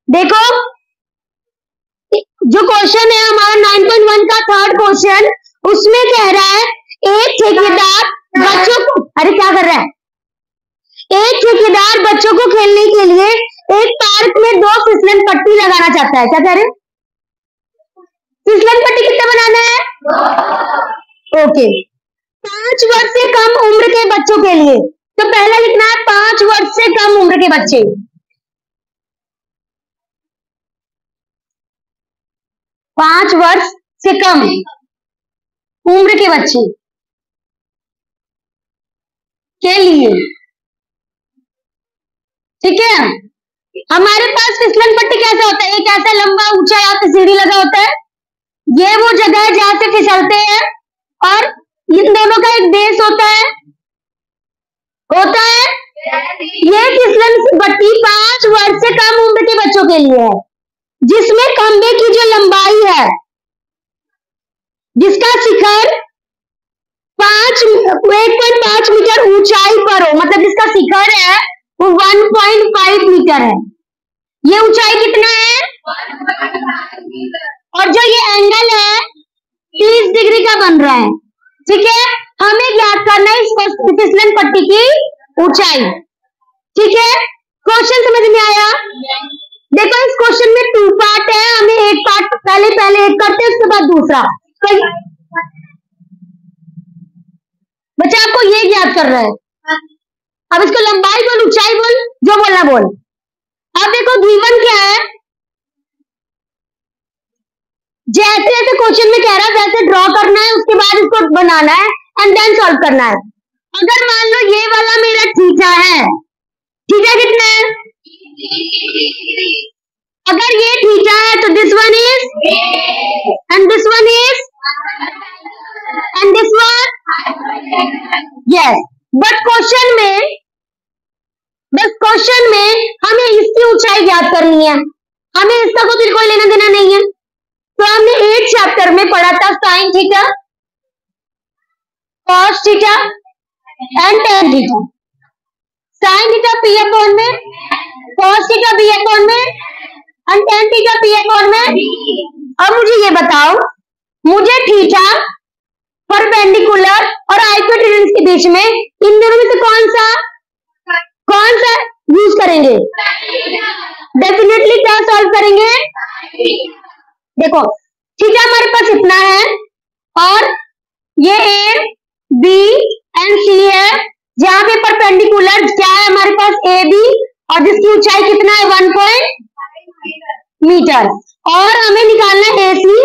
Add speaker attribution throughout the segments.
Speaker 1: देखो जो क्वेश्चन है हमारा 9.1 का थर्ड क्वेश्चन, उसमें कह रहा है एक ठेकेदार बच्चों को, अरे क्या कर रहा है, एक ठेकेदार बच्चों को खेलने के लिए एक पार्क में 2 फिसलन पट्टी लगाना चाहता है। क्या कह रहे हैं, फिसलन पट्टी कितना बनाना है, ओके 5 वर्ष से कम उम्र के बच्चों के लिए। तो पहला लिखना है 5 वर्ष से कम उम्र के बच्चे, 5 वर्ष से कम उम्र के बच्चे के लिए, ठीक है। हमारे पास फिसलन पट्टी कैसा होता है, एक ऐसा लंबा ऊंचा यहाँ पे सीढ़ी लगा होता है, ये वो जगह है जहां से फिसलते हैं, और इन दोनों का एक बेस होता है ये फिसलन पट्टी 5 वर्ष से कम उम्र के बच्चों के लिए है, जिसमें खंबे की जो लंबाई है, जिसका शिखर 1.5 मीटर ऊंचाई पर हो, मतलब जिसका शिखर है वो 1.5 मीटर है। ये ऊंचाई कितना है, और जो ये एंगल है 30 डिग्री का बन रहा है, ठीक है। हमें ज्ञात करना है इस फिसलन पट्टी की ऊंचाई, ठीक है। क्वेश्चन समझ में आया। देखो इस क्वेश्चन में 2 पार्ट है, हमें एक पार्ट पहले एक करते हैं, उसके बाद दूसरा। तो बच्चा आपको ये याद कर रहा है, अब इसको लंबाई बोल, ऊंचाई बोल, जो बोलना बोल। अब देखो द्विमन क्या है, जैसे जैसे क्वेश्चन में कह रहा है वैसे ड्रॉ करना है, उसके बाद इसको बनाना है एंड देन सॉल्व करना है। अगर मान लो ये वाला मेरा थीटा है, थीटा कितना है, अगर ये थीटा है तो this one is and this one is and this one, yes. But question में हमें इसकी ऊंचाई ज्ञात करनी है, हमें इसका कुछ कोई लेना देना नहीं है। तो हमने 8 चैप्टर में पढ़ा था sine theta, cos theta and tan theta. Sine theta P upon में, कॉस थीटा बी अपॉन में and tan theta P upon में। अब मुझे ये बताओ, मुझे थीटा परपेंडिकुलर और हाइपोटेन्यूज के बीच में इन दोनों में से कौन सा यूज करेंगे, डेफिनेटली क्या सॉल्व करेंगे। देखो थीटा हमारे पास इतना है और ये ए बी एंड सी है, जहां पे परपेंडिकुलर क्या है हमारे पास ए बी, और जिसकी ऊंचाई कितना है 1 मीटर, और हमें निकालना है एसी।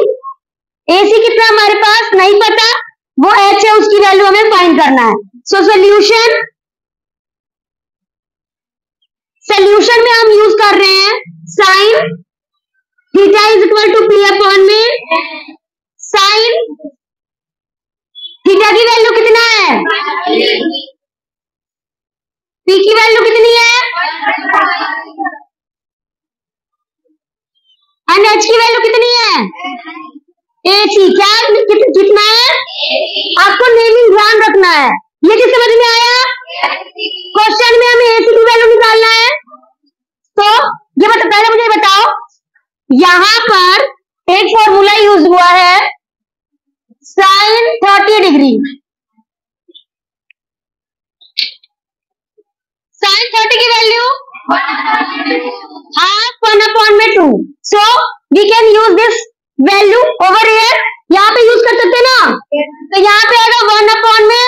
Speaker 1: एसी कितना हमारे पास नहीं पता, वो एच है, उसकी वैल्यू हमें फाइंड करना है। सो सोल्यूशन में हम यूज कर रहे हैं sine theta is equal to P upon में साइन थीटा की वैल्यू कितना है, पी की वैल्यू कितनी है एंड एच की वैल्यू कितनी है, एसी क्या कितना है, आपको नेमिंग ध्यान रखना है। ये किस समझ में आया, क्वेश्चन में हमें एसी की वैल्यू निकालना है। तो ये पहले मुझे बताओ, यहां पर एक फॉर्मूला यूज हुआ है साइन 30 डिग्री, साइन 30 की value half 1/2, so we can use this value over here, यहाँ पे यूज कर सकते ना। तो यहाँ पे आएगा 1/में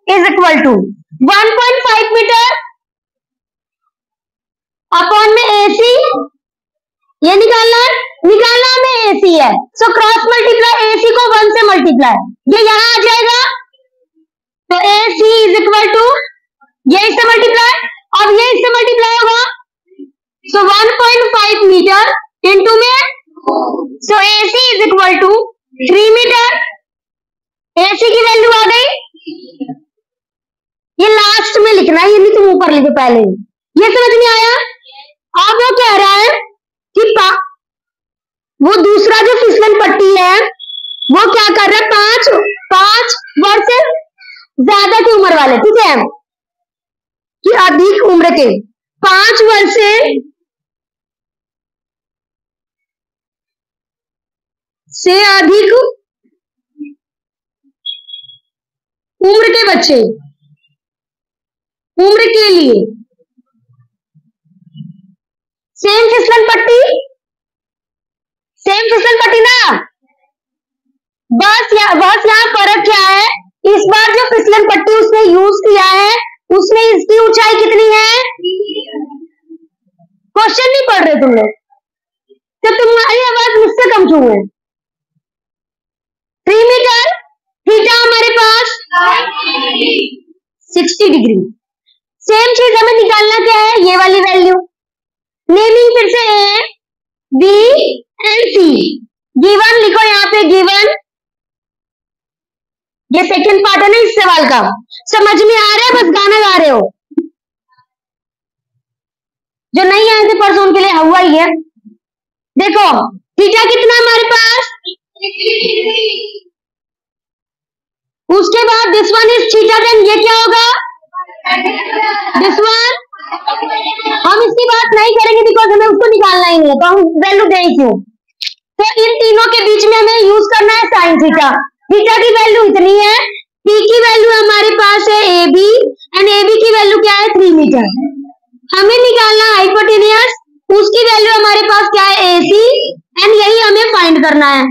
Speaker 1: is equal to 1.5 metre upon में एसी, ये निकालना में एसी है, सो क्रॉस मल्टीप्लाई एसी को 1 से मल्टीप्लाई, ये यहां आ जाएगा। तो एसी इज इक्वल टू ये इससे मल्टीप्लाई, अब ये इससे मल्टीप्लाई होगा, सो 1.5 मीटर इंटू में, so AC is equal to 3 metre. AC की वैल्यू आ गई, ये लास्ट में लिखना है, ये नहीं तुम ऊपर लिखो पहले। ये समझ में आया। अब वो कह रहा है कि वो दूसरा जो फिसलन पट्टी है वो क्या कर रहा है, 5 वर्ष से ज्यादा की उम्र वाले, ठीक है, कि अधिक उम्र के 5 वर्ष से से अधिक उम्र के बच्चे, उम्र के लिए सेम फिसलन पट्टी, सेम फिसलन पट्टी ना। बस यहाँ फर्क क्या है, इस बार जो फिसलन पट्टी उसने यूज किया है उसमें इसकी ऊंचाई कितनी है। क्वेश्चन नहीं पढ़ रहे तुम लोग, तो तुम्हारी आवाज मुझसे कम क्यों है। 3 मीटर, थीटा हमारे पास 60 डिग्री। सेम चीज हमें निकालना क्या है, ये वाली वैल्यू। नेमिंग फिर से A B and C. Given लिखो यहाँ पे, गिवन। ये सेकंड पार्ट है ना इस सवाल का, समझ में आ रहा है, बस गाना गा रहे हो। जो नहीं आए थे परसों उनके लिए हुआ ही है। देखो थीटा कितना हमारे पास, उसके बाद this one is theta, then ये क्या होगा, दिस वन। हम इसकी बात नहीं करेंगे बिकॉज हमें उसको निकालना ही नहीं है, तो हम वैल्यू दे क्यों। तो इन तीनों के बीच में हमें यूज करना है साइन थीटा। थीटा की वैल्यू इतनी है, टी की वैल्यू हमारे पास है A B, and A B की वैल्यू क्या है 3 मीटर। हमें निकालना हाइपोटेनियस, उसकी वैल्यू हमारे पास क्या है ए सी, एंड यही हमें फाइंड करना है,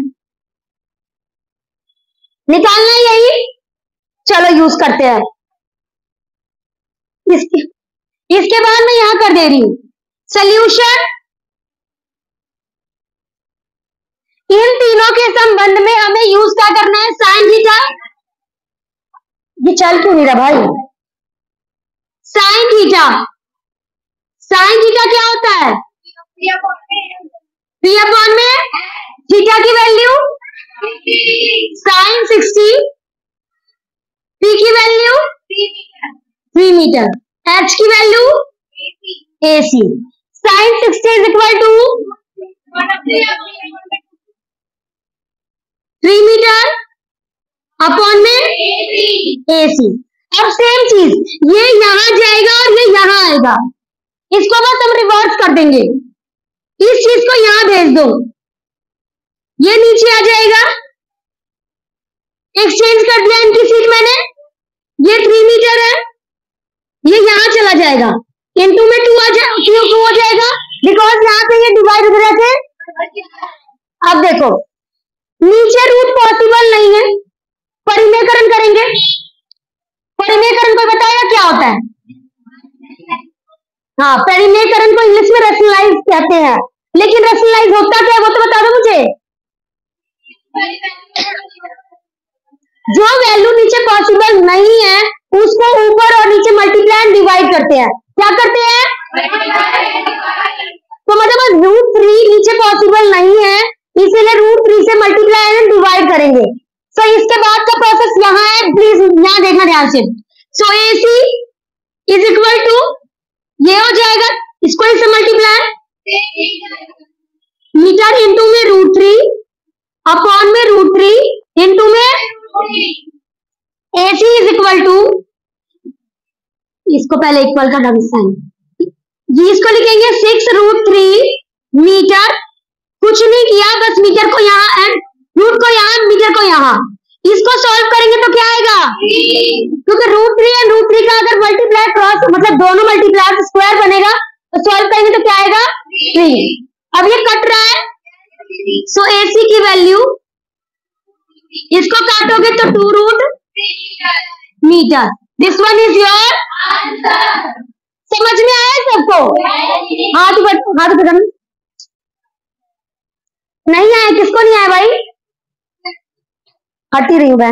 Speaker 1: निकालना है यही। चलो यूज करते हैं। इसके बाद मैं यहां कर दे रही हूं सोल्यूशन। इन तीनों के संबंध में हमें यूज क्या करना है, साइन थीटा। ये चल क्यों नहीं रहा भाई, साइन थीटा। साइन थीटा क्या होता है, पी अपॉन में थीटा की वैल्यू साइन 60, पी की वैल्यू 3 मीटर, एच की value AC। Sine 60 is equal to 3 metre upon में AC। अब सेम चीज ये यहां जाएगा और ये यहां आएगा, इसको बस हम रिवर्स कर देंगे, इस चीज को यहां भेज दो, ये नीचे आ जाएगा। एक्सचेंज कर दिया इनकी सीट मैंने, ये 3 मीटर है, ये यहां चला जाएगा, इनटू में 2 हो जाएगा, बिकॉज यहाँ पे ये डिवाइड हो रहे थे। अब देखो नीचे रूट पॉसिबल नहीं है, परिमेयकरण करेंगे। परिमेयकरण को बताया क्या होता है, हाँ परिमेयकरण को इंग्लिश में रैशनलाइज कहते हैं, लेकिन रैशनलाइज होता क्या है वो तो बता दो मुझे। जो वैल्यू नीचे पॉसिबल नहीं है उसको ऊपर और नीचे मल्टीप्लाई एंड डिवाइड करते हैं। क्या करते हैं, तो मतलब √3 नीचे पॉसिबल नहीं है, इसीलिए √3 से मल्टीप्लाई एंड डिवाइड करेंगे। सो इसके बाद का प्रोसेस यहाँ है, प्लीज यहाँ देखना ध्यान से। सो AC इज इक्वल टू ये हो जाएगा, इसको इससे मल्टीप्लाई मीटर इंटू में √3 अपॉन में √3 इंटू में AC इज इक्वल टू, इसको पहले इक्वल का डबल साइन, इसको लिखेंगे 6√3 मीटर। कुछ नहीं किया, बस मीटर को यहाँ एंड रूट को यहाँ, मीटर को यहाँ। इसको सॉल्व करेंगे तो क्या आएगा, क्योंकि √3 एंड √3 का अगर मल्टीप्लाई क्रॉस मतलब दोनों मल्टीप्लाई स्क्वायर बनेगा, तो सॉल्व करेंगे तो क्या आएगा 3। अब ये कट रहा है, सो AC की वैल्यू, इसको काटोगे तो 2√मीटर। This one is your answer. समझ में आया सबको, हाथ बटन नहीं आया, किसको नहीं आया भाई, हट ही रही हूं मैं।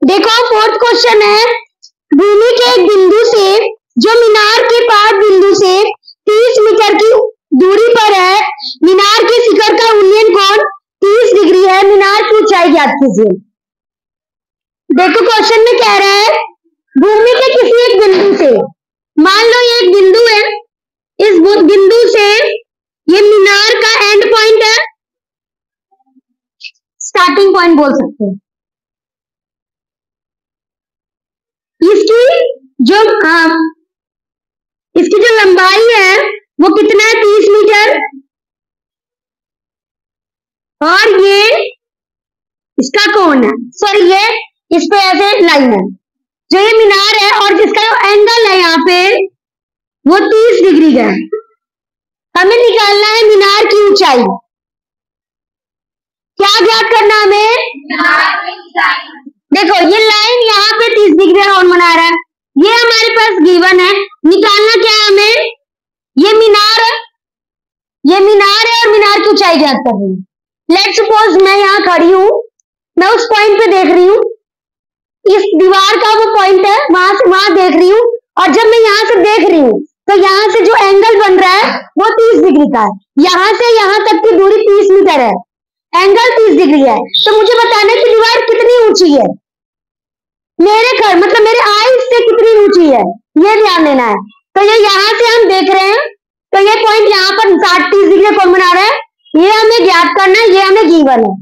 Speaker 1: देखो 4th क्वेश्चन है, भूमि के एक बिंदु से जो मीनार के पास बिंदु से 30 मीटर की दूरी पर है, मीनार के शिखर का उन्नयन कोण 30 डिग्री है, मीनार की ऊंचाई ज्ञात कीजिए। देखो क्वेश्चन में कह रहा है भूमि के किसी एक बिंदु से, मान लो ये एक बिंदु है, इस बिंदु से ये मीनार का एंड पॉइंट है, स्टार्टिंग पॉइंट बोल सकते हैं। इसकी जो लंबाई है वो कितना है 30 मीटर, और ये इसका कोण है, सॉरी ये इस पे ऐसे लाइन है, जो ये मीनार है और जिसका जो एंगल है यहाँ पे वो 30 डिग्री का है। हमें निकालना है मीनार की ऊंचाई। क्या ज्ञात करना हमें? देखो ये लाइन यहाँ पे 30 डिग्री का कोण बना रहा है, ये हमारे पास गिवन है। निकालना क्या है हमें? ये मीनार है, ये मीनार है और मीनार की ऊंचाई ज्ञात कर रही हूँ। लेट्स सपोज मैं यहाँ खड़ी हूँ, मैं उस पॉइंट पे देख रही हूँ, इस दीवार का वो पॉइंट है, वहां से वहां देख रही हूँ, और जब मैं यहाँ से देख रही हूँ तो यहाँ से जो एंगल बन रहा है वो 30 डिग्री का है। यहाँ से यहाँ तक की दूरी 30 मीटर है, एंगल 30 डिग्री है। तो मुझे बताना है कि दीवार कितनी ऊंची है, मेरे घर मतलब मेरे आईज से कितनी ऊंची है, ये ध्यान देना है। तो ये यहाँ से हम देख रहे हैं, तो ये पॉइंट यहाँ पर 30 डिग्री कौन बना रहा है, ये हमें ज्ञात करना है, ये हमें गिवन है।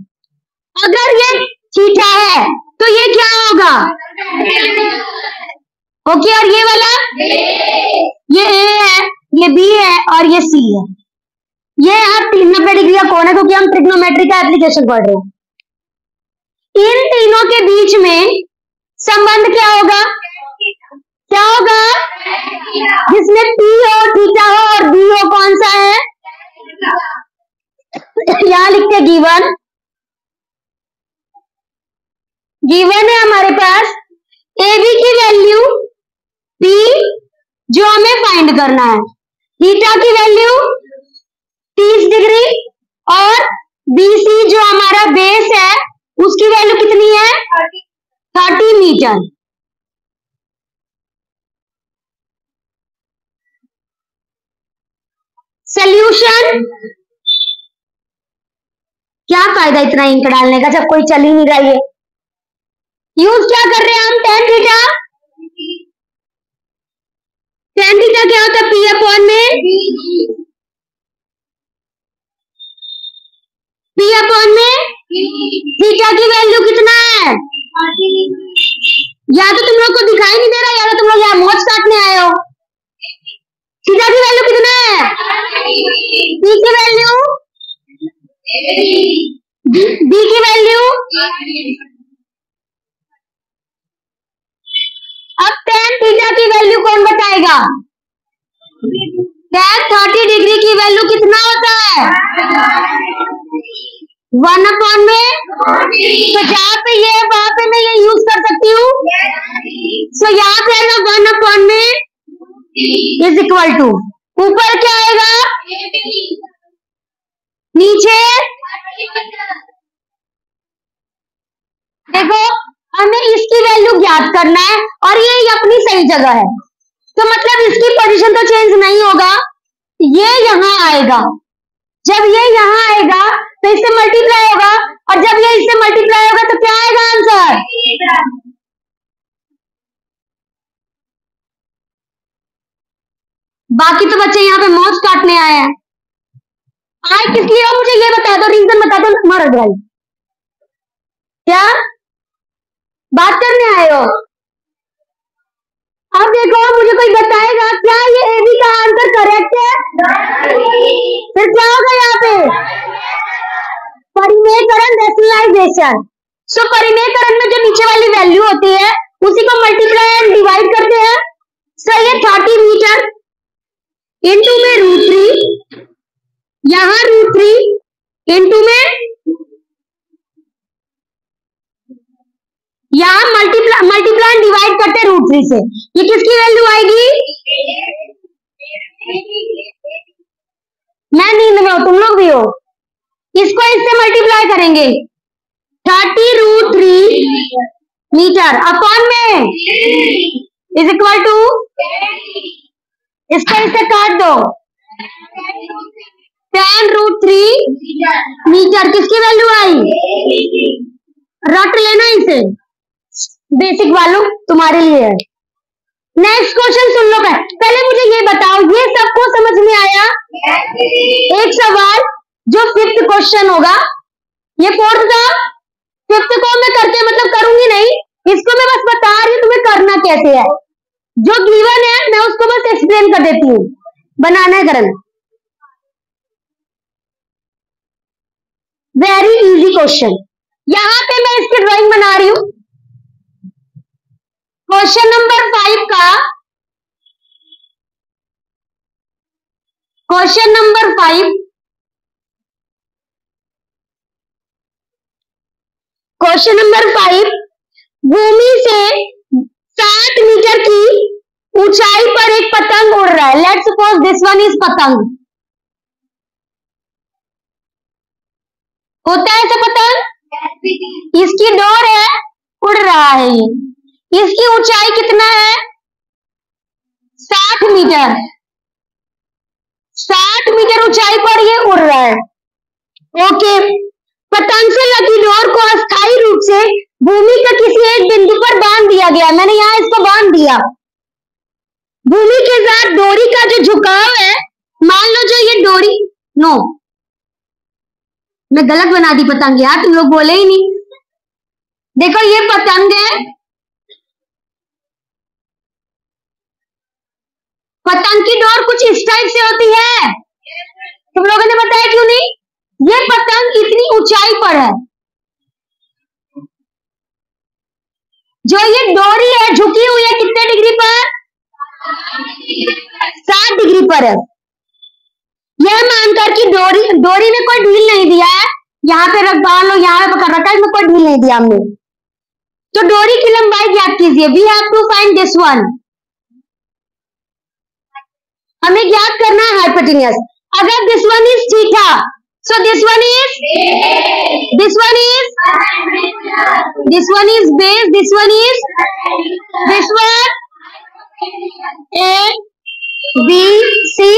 Speaker 1: अगर ये थीटा है तो ये क्या होगा? ओके, और ये वाला ये ए है, ये बी है और ये सी है। ये आप 90 डिग्री का कोण है क्योंकि हम ट्रिग्नोमेट्री का एप्लीकेशन पढ़ रहे हैं। इन तीनों के बीच में संबंध क्या होगा? क्या होगा? जिसमें पी हो, थीटा हो और बी हो, कौन सा है? यहां लिखते गिवन, गिवन है हमारे पास ए बी की वैल्यू P जो हमें फाइंड करना है, थीटा की वैल्यू 30 डिग्री और BC जो हमारा बेस है उसकी वैल्यू कितनी है? 30 मीटर। सॉल्यूशन, क्या फायदा इतना इंक डालने का जब कोई चल ही नहीं रहा है। यूज क्या कर रहे हैं हम? tan theta. tan थीटा क्या होता है? P अपॉन में P अपॉन में थीटा की वैल्यू कितना है? या तो तुम लोग को दिखाई नहीं दे रहा, या तो तुम लोग यहाँ मौज काटने आए हो। थीटा की वैल्यू कितना है? P की वैल्यू, B की वैल्यू। अब tan थीटा की वैल्यू कौन बताएगा? tan 30 डिग्री की वैल्यू कितना होता है? 1 अपॉन में। तो जहां पे ये है वहां पे मैं ये यूज कर सकती हूँ। तो यहाँ पे आएगा 1 अपॉन में इज इक्वल टू, ऊपर क्या आएगा? नीचे देखो हमें इसकी वैल्यू ज्ञात करना है और ये अपनी सही जगह है, तो मतलब इसकी पोजीशन तो चेंज नहीं होगा, ये यहां आएगा। जब ये यहां आएगा तो इससे मल्टीप्लाई होगा, और जब ये इससे मल्टीप्लाई होगा तो क्या आएगा आंसर? बाकी तो बच्चे यहाँ पे मौज काटने आए हैं। आए किस लिए हो मुझे ये बता दो, रीजन बता दो। मर गई क्या बात करने आए हो? अब देखो मुझे कोई बताएगा क्या ये AB का आंसर करेक्ट है? फिर क्या होगा यहाँ पे? परिमेयकरण, रैशनलाइजेशन। सो परिमेयकरण में जो नीचे वाली वैल्यू होती है उसी को मल्टीप्लाई एंड डिवाइड करते हैं। सो ये 30 मीटर इंटू में √3, यहाँ √3 इंटू में यहाँ मल्टीप्लाई डिवाइड करते हैं √3 से। ये किसकी वैल्यू आएगी? मैं नींद में हूं, तुम लोग भी हो। इसको इससे मल्टीप्लाई करेंगे, 30 √3 मीटर अपॉन में इज इक्वल टू, इसका इससे काट दो, tan √3 मीटर किसकी वैल्यू आई? रट लेना इसे, बेसिक वालों तुम्हारे लिए है। नेक्स्ट क्वेश्चन सुन लो। पहले मुझे ये बताओ, ये सबको समझ में आया? एक सवाल जो 5th क्वेश्चन होगा, ये 4th था, 5th को मैं करके मतलब करूंगी नहीं, इसको मैं बस बता रही हूँ तुम्हें करना कैसे है। जो गिवन है मैं उसको बस एक्सप्लेन कर देती हूँ, बनाना है करना। Very easy question. यहां पे मैं इसकी ड्राइंग बना रही हूं। क्वेश्चन नंबर 5 का, क्वेश्चन नंबर 5, क्वेश्चन नंबर 5, भूमि से 60 मीटर की ऊंचाई पर एक पतंग उड़ रहा है। Let's suppose this one is पतंग। होता है ऐसा पतंग? इसकी डोर है, उड़ रहा है ये। इसकी ऊंचाई कितना है? 60 मीटर। 60 मीटर ऊंचाई पर ये उड़ रहा है। ओके, पतंग से लगी डोर को अस्थायी रूप से भूमि के किसी एक बिंदु पर बांध दिया गया। मैंने यहां इसको बांध दिया। भूमि के साथ डोरी का जो झुकाव है, मान लो जो ये डोरी, नो मैं गलत बना दी पतंग यार, तुम लोग बोले ही नहीं। देखो ये पतंग है, पतंग की डोर कुछ इस टाइप से होती है, तुम लोगों ने बताया क्यों नहीं? ये पतंग इतनी ऊंचाई पर है, जो ये डोरी है झुकी हुई है कितने डिग्री पर? 60 डिग्री पर है। यह मानकर कि डोरी में कोई ढील नहीं दिया है, यहाँ पे रख बांध लो, यहाँ पे पकड़ रखा है, इसमें कोई ढील नहीं दिया हमने। तो डोरी की लंबाई ज्ञात कीजिए। We have to find this one. हमें ज्ञात करना है हाइपोटेन्यूज। अगर this one is theta, so this one is base, this one is A B C